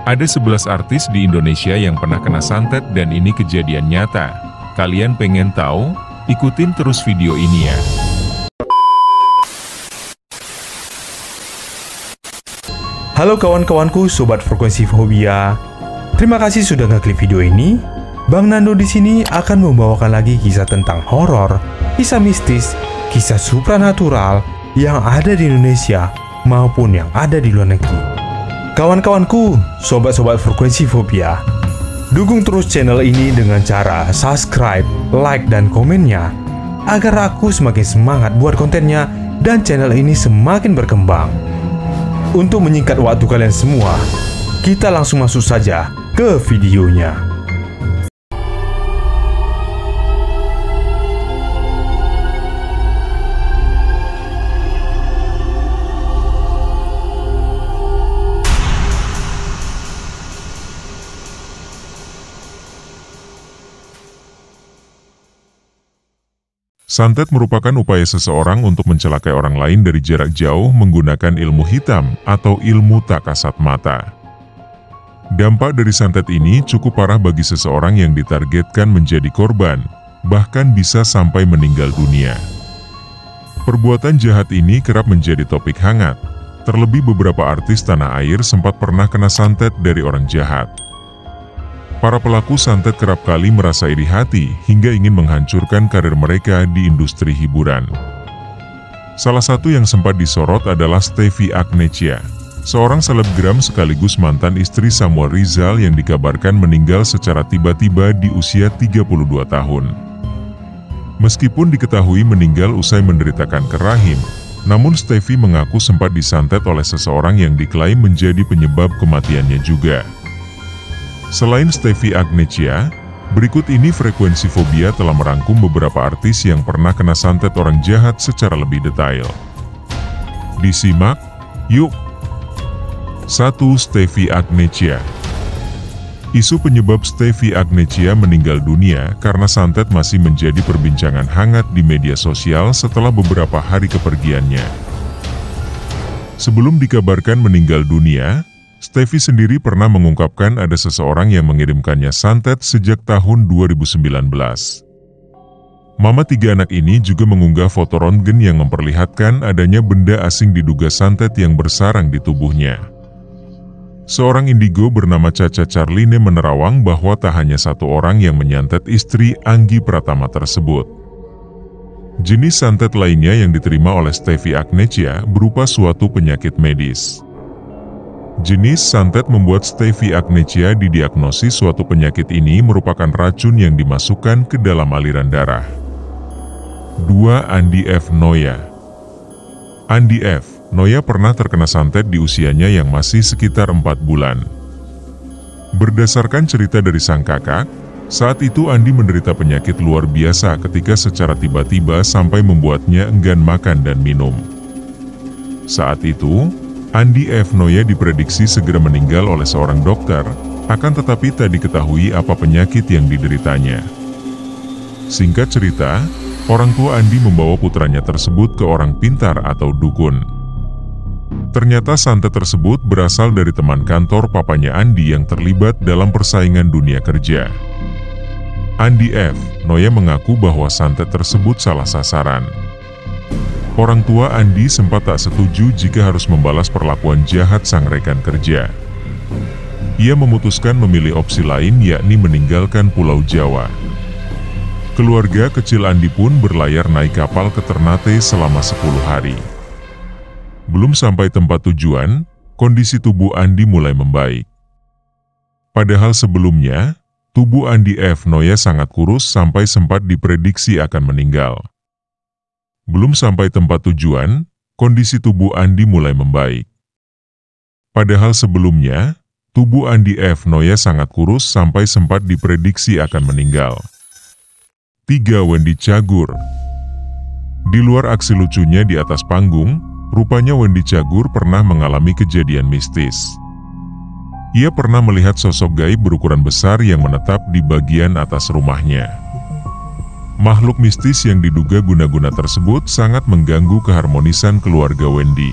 Ada 11 artis di Indonesia yang pernah kena santet dan ini kejadian nyata. Kalian pengen tahu? Ikutin terus video ini ya. Halo kawan-kawanku, sobat frekuensi fobia. Terima kasih sudah ngeklik video ini. Bang Nando di sini akan membawakan lagi kisah tentang horor, kisah mistis, kisah supranatural yang ada di Indonesia maupun yang ada di luar negeri. Kawan-kawanku, sobat-sobat frekuensi fobia, dukung terus channel ini dengan cara subscribe, like, dan komennya agar aku semakin semangat buat kontennya dan channel ini semakin berkembang. Untuk menyingkat waktu kalian semua, kita langsung masuk saja ke videonya. Santet merupakan upaya seseorang untuk mencelakai orang lain dari jarak jauh menggunakan ilmu hitam atau ilmu tak kasat mata. Dampak dari santet ini cukup parah bagi seseorang yang ditargetkan menjadi korban, bahkan bisa sampai meninggal dunia. Perbuatan jahat ini kerap menjadi topik hangat, terlebih beberapa artis tanah air sempat pernah kena santet dari orang jahat. Para pelaku santet kerap kali merasa iri hati hingga ingin menghancurkan karir mereka di industri hiburan. Salah satu yang sempat disorot adalah Stevie Agnecia, seorang selebgram sekaligus mantan istri Samuel Rizal yang dikabarkan meninggal secara tiba-tiba di usia 32 tahun. Meskipun diketahui meninggal usai menderita kanker rahim, namun Stevie mengaku sempat disantet oleh seseorang yang diklaim menjadi penyebab kematiannya juga. Selain Stevie Agnecia, berikut ini frekuensi fobia telah merangkum beberapa artis yang pernah kena santet orang jahat secara lebih detail. Disimak, yuk! 1. Stevie Agnecia. Isu penyebab Stevie Agnecia meninggal dunia karena santet masih menjadi perbincangan hangat di media sosial setelah beberapa hari kepergiannya. Sebelum dikabarkan meninggal dunia, Stevie sendiri pernah mengungkapkan ada seseorang yang mengirimkannya santet sejak tahun 2019. Mama 3 anak ini juga mengunggah foto röntgen yang memperlihatkan adanya benda asing diduga santet yang bersarang di tubuhnya. Seorang indigo bernama Caca Carline menerawang bahwa tak hanya satu orang yang menyantet istri Anggi Pratama tersebut. Jenis santet lainnya yang diterima oleh Stevie Agnecia berupa suatu penyakit medis. Jenis santet membuat Stevie Agnecia didiagnosis suatu penyakit ini merupakan racun yang dimasukkan ke dalam aliran darah. 2. Andi F. Noya. Andi F. Noya pernah terkena santet di usianya yang masih sekitar 4 bulan. Berdasarkan cerita dari sang kakak, saat itu Andi menderita penyakit luar biasa ketika secara tiba-tiba sampai membuatnya enggan makan dan minum. Saat itu, Andi F. Noya diprediksi segera meninggal oleh seorang dokter, akan tetapi tak diketahui apa penyakit yang dideritanya. Singkat cerita, orang tua Andi membawa putranya tersebut ke orang pintar atau dukun. Ternyata santet tersebut berasal dari teman kantor papanya Andi yang terlibat dalam persaingan dunia kerja. Andi F. Noya mengaku bahwa santet tersebut salah sasaran. Orang tua Andi sempat tak setuju jika harus membalas perlakuan jahat sang rekan kerja. Ia memutuskan memilih opsi lain yakni meninggalkan Pulau Jawa. Keluarga kecil Andi pun berlayar naik kapal ke Ternate selama 10 hari. Belum sampai tempat tujuan, kondisi tubuh Andi mulai membaik. Padahal sebelumnya, tubuh Andi F. Noya sangat kurus sampai sempat diprediksi akan meninggal. Belum sampai tempat tujuan, kondisi tubuh Andi mulai membaik. Padahal sebelumnya, tubuh Andi F. Noya sangat kurus sampai sempat diprediksi akan meninggal. 3. Wendy Cagur. Di luar aksi lucunya di atas panggung, rupanya Wendy Cagur pernah mengalami kejadian mistis. Ia pernah melihat sosok gaib berukuran besar yang menetap di bagian atas rumahnya. Makhluk mistis yang diduga guna-guna tersebut sangat mengganggu keharmonisan keluarga Wendy.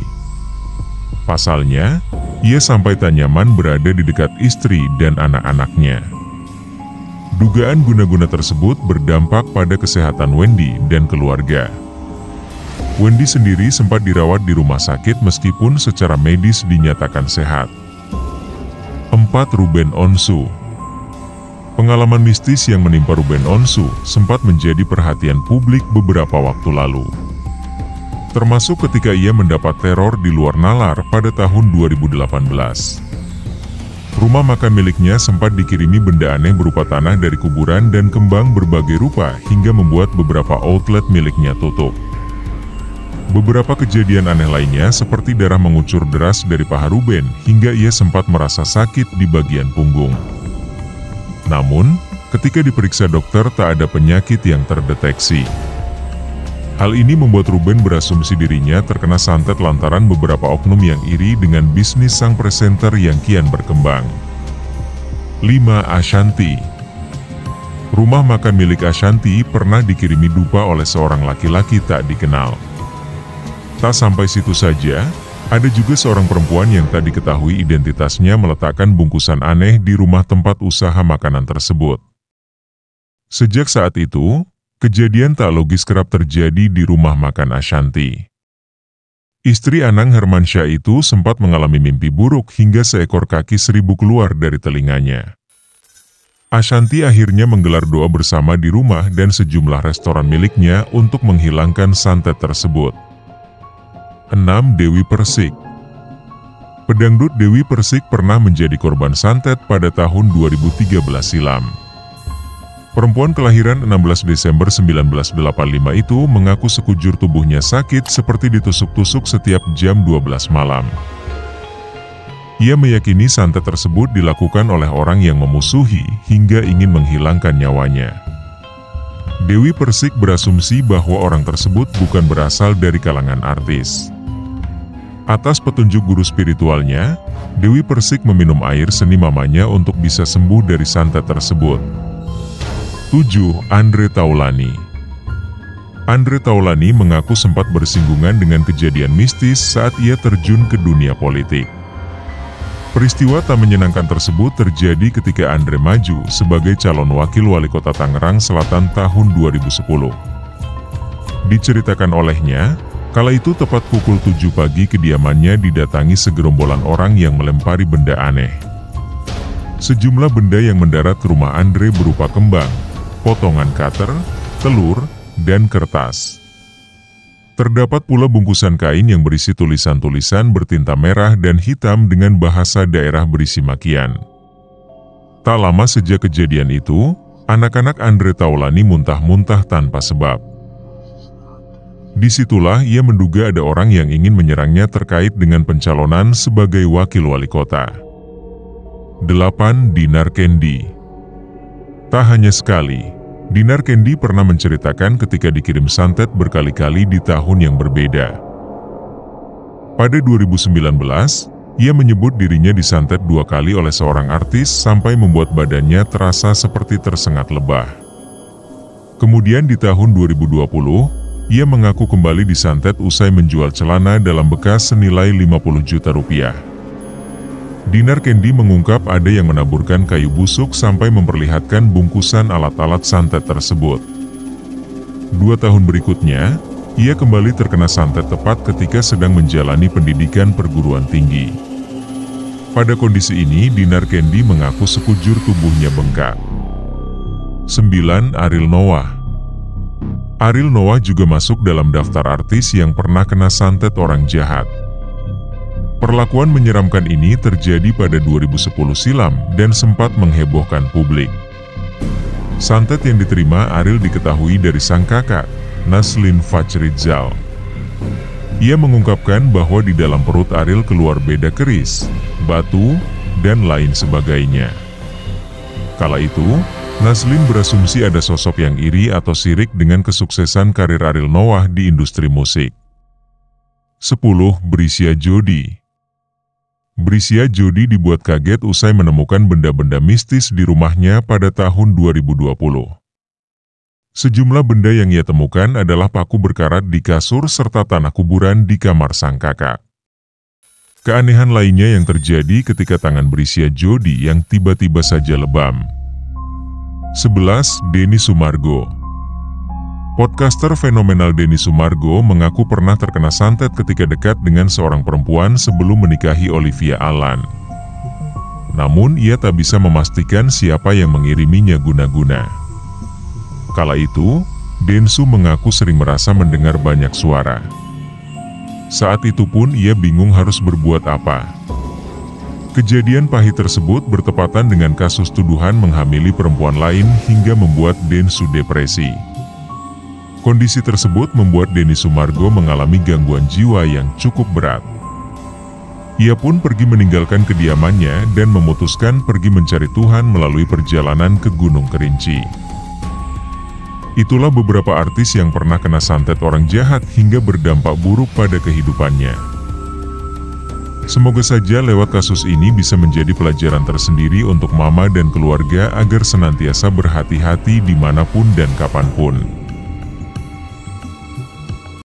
Pasalnya, ia sampai tak nyaman berada di dekat istri dan anak-anaknya. Dugaan guna-guna tersebut berdampak pada kesehatan Wendy dan keluarga. Wendy sendiri sempat dirawat di rumah sakit meskipun secara medis dinyatakan sehat. 4. Ruben Onsu. Pengalaman mistis yang menimpa Ruben Onsu sempat menjadi perhatian publik beberapa waktu lalu. Termasuk ketika ia mendapat teror di luar nalar pada tahun 2018. Rumah makan miliknya sempat dikirimi benda aneh berupa tanah dari kuburan dan kembang berbagai rupa hingga membuat beberapa outlet miliknya tutup. Beberapa kejadian aneh lainnya seperti darah mengucur deras dari paha Ruben hingga ia sempat merasa sakit di bagian punggung. Namun, ketika diperiksa dokter tak ada penyakit yang terdeteksi. Hal ini membuat Ruben berasumsi dirinya terkena santet lantaran beberapa oknum yang iri dengan bisnis sang presenter yang kian berkembang. 5. Ashanti. Rumah makan milik Ashanti pernah dikirimi dupa oleh seorang laki-laki tak dikenal. Tak sampai situ saja, ada juga seorang perempuan yang tak diketahui identitasnya meletakkan bungkusan aneh di rumah tempat usaha makanan tersebut. Sejak saat itu, kejadian tak logis kerap terjadi di rumah makan Ashanti. Istri Anang Hermansyah itu sempat mengalami mimpi buruk hingga seekor kaki 1000 keluar dari telinganya. Ashanti akhirnya menggelar doa bersama di rumah dan sejumlah restoran miliknya untuk menghilangkan santet tersebut. 6. Dewi Persik. Pedangdut Dewi Persik pernah menjadi korban santet pada tahun 2013 silam. Perempuan kelahiran 16 Desember 1985 itu mengaku sekujur tubuhnya sakit seperti ditusuk-tusuk setiap jam 12 malam. Ia meyakini santet tersebut dilakukan oleh orang yang memusuhi hingga ingin menghilangkan nyawanya. Dewi Persik berasumsi bahwa orang tersebut bukan berasal dari kalangan artis. Atas petunjuk guru spiritualnya, Dewi Persik meminum air seni mamanya untuk bisa sembuh dari santet tersebut. 7. Andre Taulani. Andre Taulani mengaku sempat bersinggungan dengan kejadian mistis saat ia terjun ke dunia politik. Peristiwa tak menyenangkan tersebut terjadi ketika Andre maju sebagai calon wakil wali kota Tangerang Selatan tahun 2010. Diceritakan olehnya, kala itu tepat pukul 7 pagi kediamannya didatangi segerombolan orang yang melempari benda aneh. Sejumlah benda yang mendarat ke rumah Andre berupa kembang, potongan cutter, telur, dan kertas. Terdapat pula bungkusan kain yang berisi tulisan-tulisan bertinta merah dan hitam dengan bahasa daerah berisi makian. Tak lama sejak kejadian itu, anak-anak Andre Taulani muntah-muntah tanpa sebab. Disitulah ia menduga ada orang yang ingin menyerangnya terkait dengan pencalonan sebagai wakil wali kota. 8. Dinar Kendi. Tak hanya sekali, Dinar Kendi pernah menceritakan ketika dikirim santet berkali-kali di tahun yang berbeda. Pada 2019, ia menyebut dirinya disantet 2 kali oleh seorang artis sampai membuat badannya terasa seperti tersengat lebah. Kemudian di tahun 2020, ia mengaku kembali disantet usai menjual celana dalam bekas senilai 50 juta rupiah. Dinar Kendi mengungkap ada yang menaburkan kayu busuk sampai memperlihatkan bungkusan alat-alat santet tersebut. 2 tahun berikutnya, ia kembali terkena santet tepat ketika sedang menjalani pendidikan perguruan tinggi. Pada kondisi ini, Dinar Kendi mengaku sekujur tubuhnya bengkak. 9. Ariel Noah. Ariel Noah juga masuk dalam daftar artis yang pernah kena santet orang jahat. Perlakuan menyeramkan ini terjadi pada 2010 silam dan sempat menghebohkan publik. Santet yang diterima Ariel diketahui dari sang kakak, Naslin Fachrizal. Ia mengungkapkan bahwa di dalam perut Ariel keluar beda keris, batu, dan lain sebagainya. Kala itu, Naslin berasumsi ada sosok yang iri atau sirik dengan kesuksesan karir Ariel Noah di industri musik. 10. Brisya Jody. Brisya Jody dibuat kaget usai menemukan benda-benda mistis di rumahnya pada tahun 2020. Sejumlah benda yang ia temukan adalah paku berkarat di kasur serta tanah kuburan di kamar sang kakak. Keanehan lainnya yang terjadi ketika tangan berusia Jody yang tiba-tiba saja lebam. 11. Denny Sumargo. Podcaster fenomenal Denny Sumargo mengaku pernah terkena santet ketika dekat dengan seorang perempuan sebelum menikahi Olivia Allan. Namun ia tak bisa memastikan siapa yang mengiriminya guna-guna. Kala itu, Densu mengaku sering merasa mendengar banyak suara. Saat itu pun ia bingung harus berbuat apa. Kejadian pahit tersebut bertepatan dengan kasus tuduhan menghamili perempuan lain hingga membuat Densu depresi. Kondisi tersebut membuat Denny Sumargo mengalami gangguan jiwa yang cukup berat. Ia pun pergi meninggalkan kediamannya dan memutuskan pergi mencari Tuhan melalui perjalanan ke Gunung Kerinci. Itulah beberapa artis yang pernah kena santet orang jahat hingga berdampak buruk pada kehidupannya. Semoga saja lewat kasus ini bisa menjadi pelajaran tersendiri untuk Mama dan keluarga agar senantiasa berhati-hati dimanapun dan kapanpun.